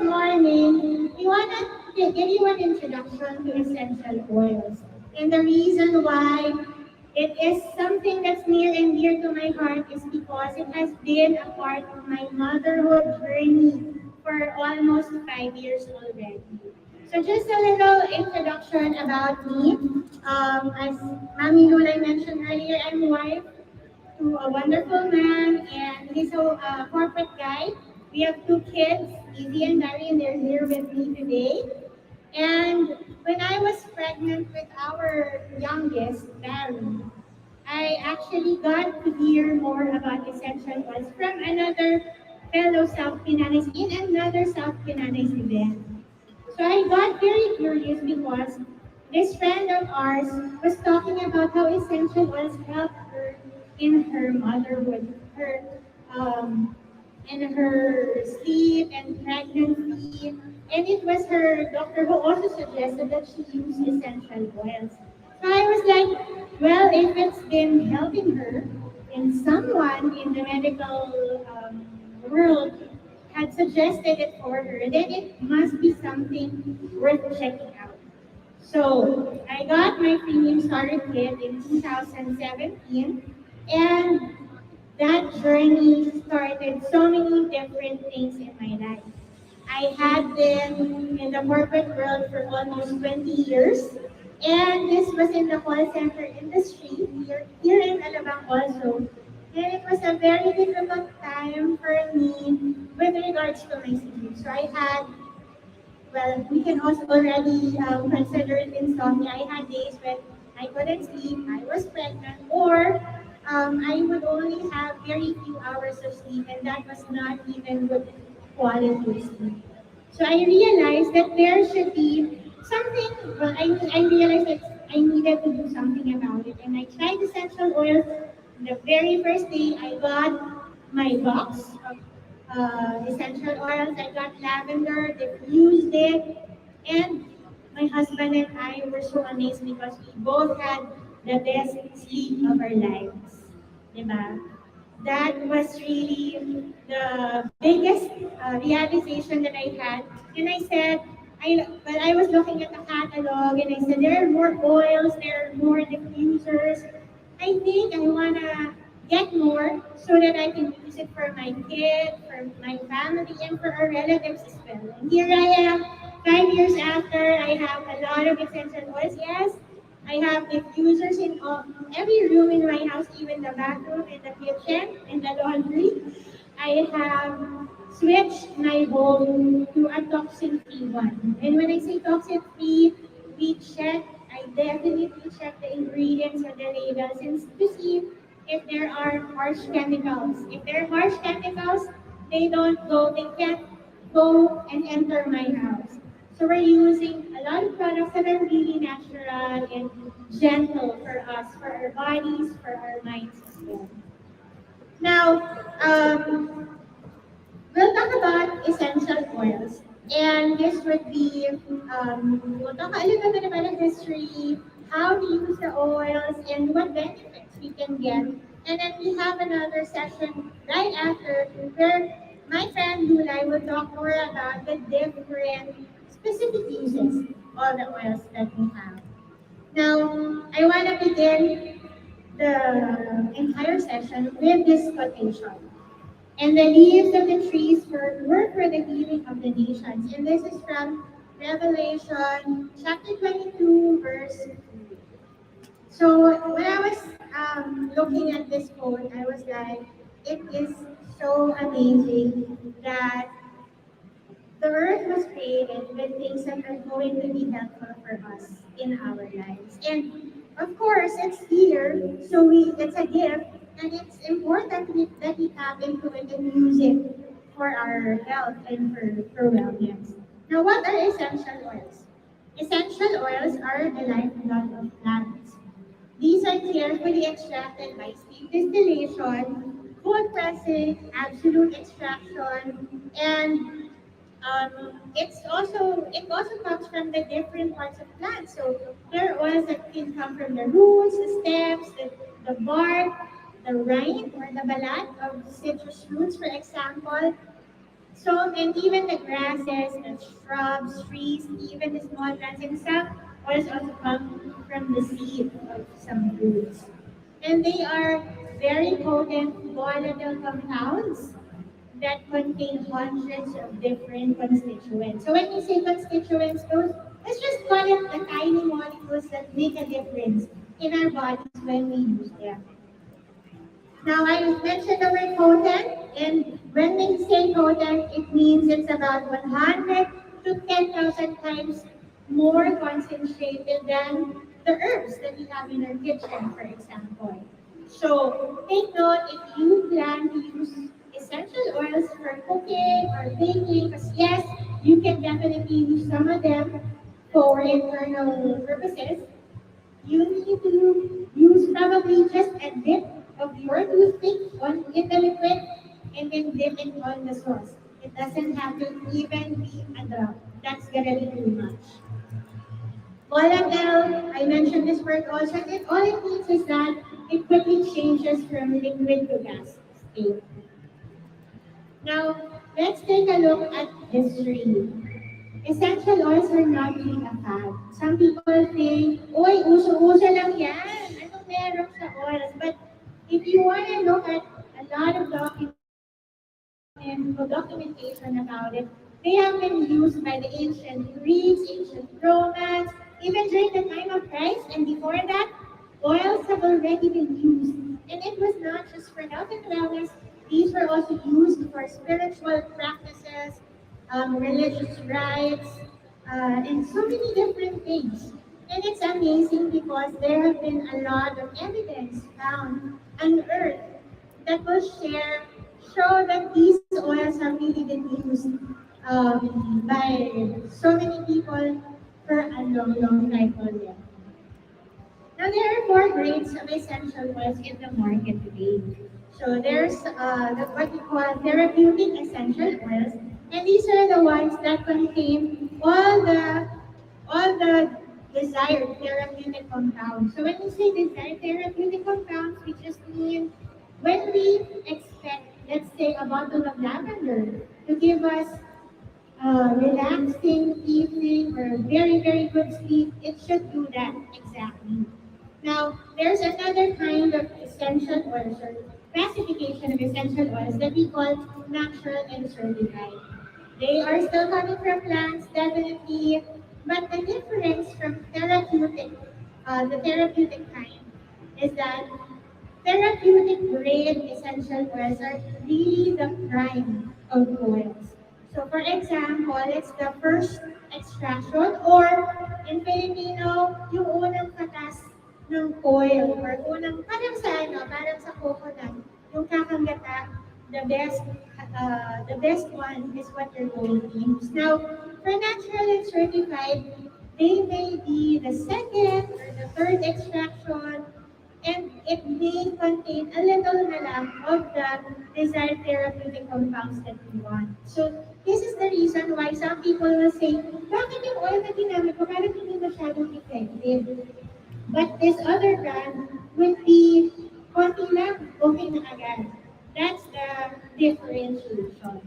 morning, we want to give you an introduction to essential oils. And the reason why it is something that's near and dear to my heart is because it has been a part of my motherhood journey for almost 5 years already. So just a little introduction about me. As Mami Lulay mentioned earlier, I'm wife to a wonderful man, and he's a corporate guy. We have two kids, Izzy and Darian. They're here with me today. And when I was pregnant with our youngest, Barry, I actually got to hear more about essential oils from another fellow South PiNanays in another South PiNanays event. So I got very curious because this friend of ours was talking about how essential oils help her in her motherhood, her in her sleep and pregnancy. And it was her doctor who also suggested that she use essential oils. So I was like, well, if it's been helping her and someone in the medical world had suggested it for her, then it must be something worth checking out. So I got my premium starter kit in 2017, and that journey started so many different things in my life. I had been in the corporate world for almost 20 years, and this was in the call center industry here in Alabang also. And it was a very difficult time for me with regards to my sleep. So I had, well, we can also already consider it insomnia. I had days when I couldn't sleep, I was pregnant, or I would only have very few hours of sleep, and that was not even good quality sleep. So I realized that there should be something, well, I realized that I needed to do something about it. And I tried essential oils. The very first day, I got my box of essential oils. I got lavender, diffused it, and my husband and I were so amazed because we both had the best sleep of our lives. Diba? That was really the biggest realization that I had. And I said, but I was looking at the catalog and I said, there are more oils, there are more diffusers. I think I want to get more so that I can use it for my kid, for my family, and for our relatives as well. And here I am, 5 years after, I have a lot of essential oils. Yes, I have diffusers in every room in my house, even the bathroom, in the kitchen, in the laundry. I have switched my bowl to a toxin-free one. And when I say toxin-free, we check, I definitely check the ingredients or the labels and to see if there are harsh chemicals. If there are harsh chemicals, they can't go and enter my house. So we're using a lot of products that are really natural and gentle for us, for our bodies, for our minds as well. Now, we'll talk about essential oils. And this would be, we'll talk a little bit about the history, how to use the oils, and what benefits we can get. And then we have another session right after where my friend Lulay will talk more about the different specific uses of the oils that we have. Now, I want to begin the entire session with this quotation. And the leaves of the trees were for the healing of the nations. And this is from Revelation chapter 22, verse 3. So when I was looking at this quote, I was like, it is so amazing that the earth was created with things that are going to be helpful for us in our lives. And of course, it's here, so it's a gift, and it's important that we tap into it and use it for our health and for wellness. Now, what are essential oils? Essential oils are the lifeblood of plants. These are carefully extracted by steam distillation, cold pressing, absolute extraction, and it also comes from the different parts of plants. So there are oils that can come from the roots, the stems, the bark, the rind or the balat of citrus fruits, for example. So, and even the grasses, the shrubs, trees, even the small plants and some oils also come from the seed of some fruits. And they are very potent volatile compounds that contain hundreds of different constituents. So when you say constituents, those let's just call it the tiny molecules that make a difference in our bodies when we use them. Now, I mentioned the word potent, and when we say potent, it means it's about 100 to 10,000 times more concentrated than the herbs that we have in our kitchen, for example. So, take note if you plan to use essential oils for cooking or baking, because yes, you can definitely use some of them for internal purposes, you need to use probably just a dip of your toothpick on in the liquid and then dip it on the sauce. It doesn't have to even be a drop. That's gonna be too much. Volatile, I mentioned this word also, and all it means is that it quickly changes from liquid to gas state. Now, let's take a look at history. Essential oils are not really a fad. Some people think, oy, uso-uso lang yan. Ano meron sa oils? But if you want to look at a lot of documentation about it, they have been used by the ancient Greeks, ancient Romans, even during the time of Christ and before that, oils have already been used. And it was not just for health and wellness, these were also used for spiritual practices, religious rites, and so many different things. And it's amazing because there have been a lot of evidence found unearthed that will show that these oils have really been used by so many people for a long, long time already. Now, there are four grades of essential oils in the market today. So there's what we call therapeutic essential oils, and these are the ones that contain all the desired therapeutic compounds. So when we say desired therapeutic compounds, we just mean when we expect, let's say, a bottle of lavender to give us relaxing evening or very, very good sleep, it should do that exactly. Now, there's another kind of essential oils or classification of essential oils that we call natural and certified. They are still coming from plants, definitely, but the difference from the therapeutic kind, is that therapeutic grade essential oils are really the prime of oils. So for example, it's the first extraction or in Filipino, yung unang katas ng oil or unang, parang sa coconut, yung kakangata, the best one is what you're going to use. Now, for natural and certified, they may be the second or the third extraction, and it may contain a little na lang of the desired therapeutic compounds that we want. So, this is the reason why some people will say, bakit yung oil na ginamit ko parang hindi masyadong effective? But this other brand will be konti lang, okay na agad. That's the differentiation.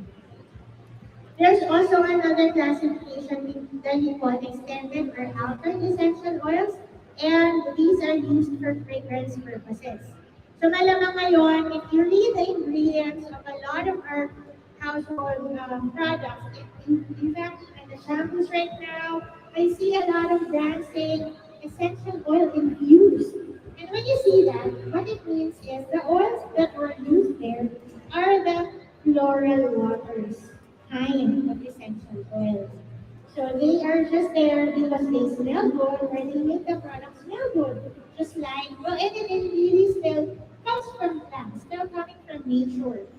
There's also another classification that we call extended or altered essential oils, and these are used for fragrance purposes. So malamang ngayon, if you read the ingredients of a lot of our household products, in fact, in the shampoos right now, I see a lot of brands saying essential oil infused. And when you see that, what it means is the oils that were used there are the floral waters kind of essential oils. So they are just there because they smell good or they make the product smell good. Just like, well, and it really still comes from plants, still coming from nature.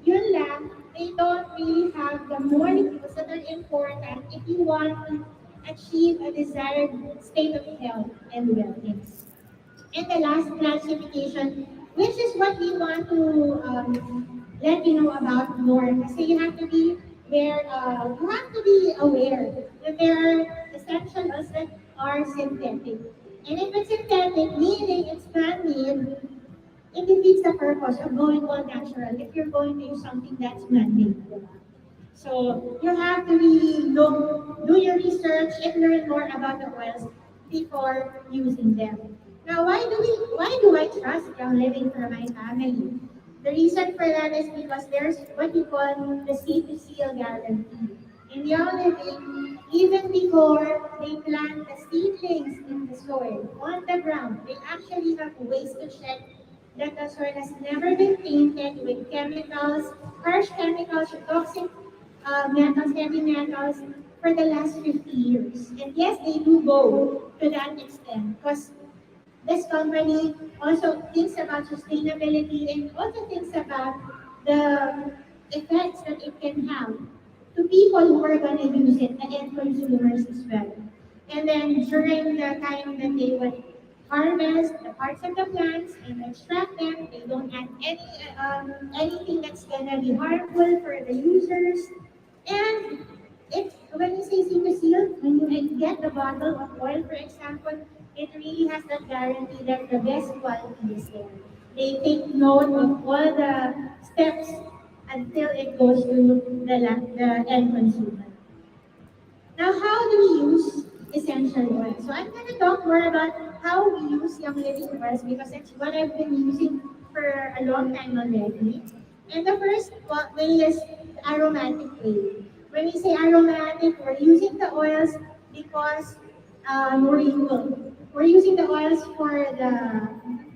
Yun lang, they don't really have the molecules that are important if you want to achieve a desired state of health and wellness. And the last classification, which is what we want to let you know about more. Kasi you have to be aware that there are essentials that are synthetic. And if it's synthetic, meaning it's man-made, it defeats the purpose of going all natural if you're going to use something that's man-made. Diba? So you have to really look, do your research and learn more about the oils before using them. Now, why do I trust Young Living for my family? The reason for that is because there's what we call the seed to seal guarantee. In Young Living, even before they plant the seedlings in the soil, on the ground, they actually have ways to check that the soil has never been tainted with chemicals, harsh chemicals, or toxic metals, heavy metals for the last 50 years. And yes, they do go to that extent because this company also thinks about sustainability and also thinks about the effects that it can have to people who are going to use it, the end consumers as well. And then during the time that they would harvest the parts of the plants and extract them, they don't add anything that's going to be harmful for the users. And it's when you say single seal, when you get the bottle of oil, for example, it really has that guarantee that the best quality is there. They take note of all the steps until it goes to the end consumer. Now, how do we use essential oils? So I'm going to talk more about how we use Young Living oils because it's what I've been using for a long time already. And the first way is the aromatic way. When we say aromatic, we're using the oils because we're using the oils for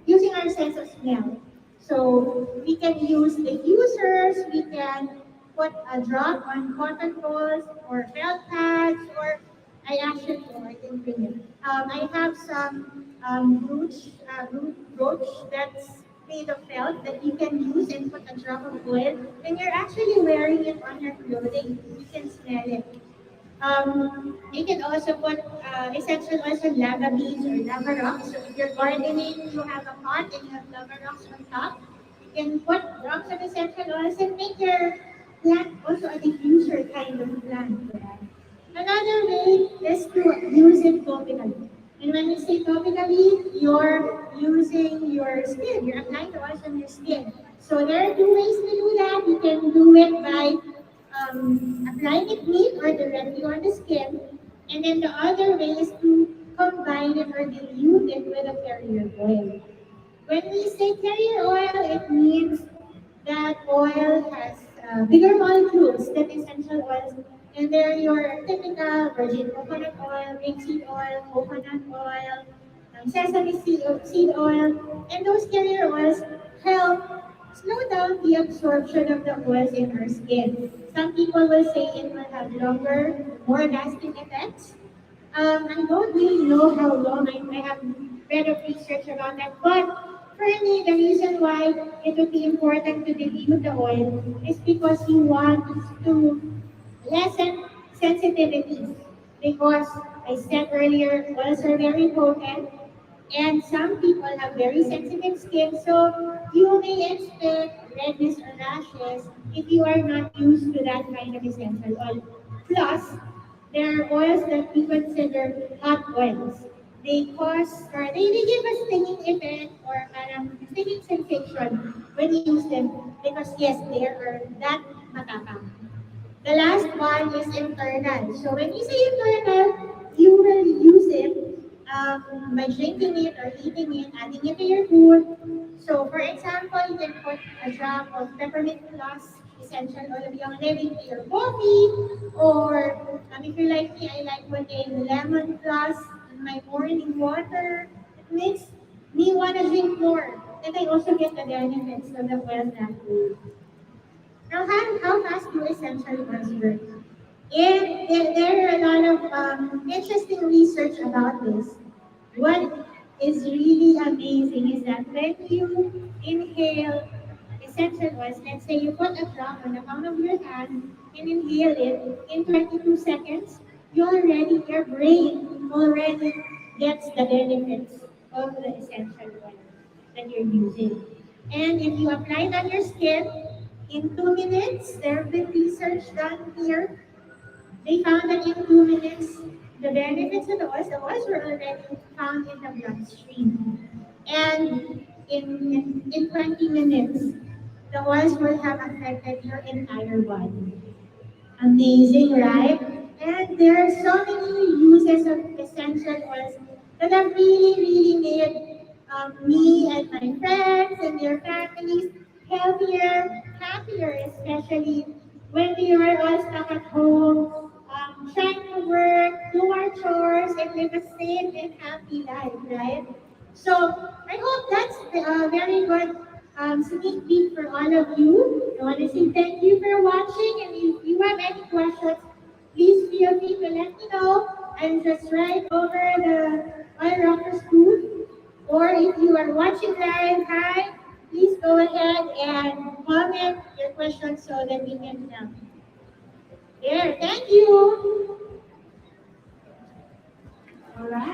using our sense of smell. So we can use diffusers, we can put a drop on cotton balls or felt pads, or I didn't bring it. I have some brooch that's made of felt that you can use and put a drop of oil. When you're actually wearing it on your clothing, you can smell it. You can also put essential oils on lava beads or lava rocks. So if you're gardening, you have a pot and you have lava rocks on top. You can put drops of essential oils and make your plant also a diffuser kind of plant for that. Another way is to use it topically. And when we say topically, you're using your skin. You're applying the oils on your skin. So there are two ways to do that. You can do it by applying it neat or directly on the skin. And then the other way is to combine it or dilute it with a carrier oil. When we say carrier oil, it means that oil has bigger molecules than essential oils. And they're your typical virgin coconut oil, rapeseed oil, coconut oil, sesame seed oil. And those carrier oils help slow down the absorption of the oils in our skin. Some people will say it will have longer, more lasting effects. I don't really know how long. I have read of research about that. But for me, the reason why it would be important to dilute the oil is because you want to lessen sensitivities. Because I said earlier, oils are very potent, and some people have very sensitive skin, so you may expect redness or rashes if you are not used to that kind of essential oil. Plus, there are oils that we consider hot oils. They cause, or they give a stinging effect or parang stinging sensation when you use them because yes, they are that matapang. The last one is internal. So when you say internal, you will use it by drinking it or eating it, adding it to your food. So for example, you can put a drop of peppermint plus essential oil of Young Living to your coffee. Or if you like me, I like putting lemon plus in my morning water. It makes me want to drink more. And I also get the benefits of the oil that way. Now, how fast do essential oils work? And there are a lot of interesting research about this. What is really amazing is that when you inhale essential oils, let's say you put a drop on the palm of your hand and inhale it in 22 seconds, your brain already gets the benefits of the essential oil that you're using. And if you apply it on your skin, in 2 minutes, there have been research done here. They found that in 2 minutes, the benefits of the oils were already found in the bloodstream. And in 20 minutes, the oils will have affected your entire body. amazing, right? And there are so many uses of essential oils that have really made me and my friends and their families healthier, happier, especially when we were all stuck at home, trying to work, do our chores, and live a safe and happy life, right? So I hope that's a very good sneak peek for all of you. I want to say thank you for watching, and if you have any questions, please feel free to let me know. I'm just right over the Oil Rockers booth. Or if you are watching live, hi, please go ahead and comment your questions so that we can help. There, thank you. All right.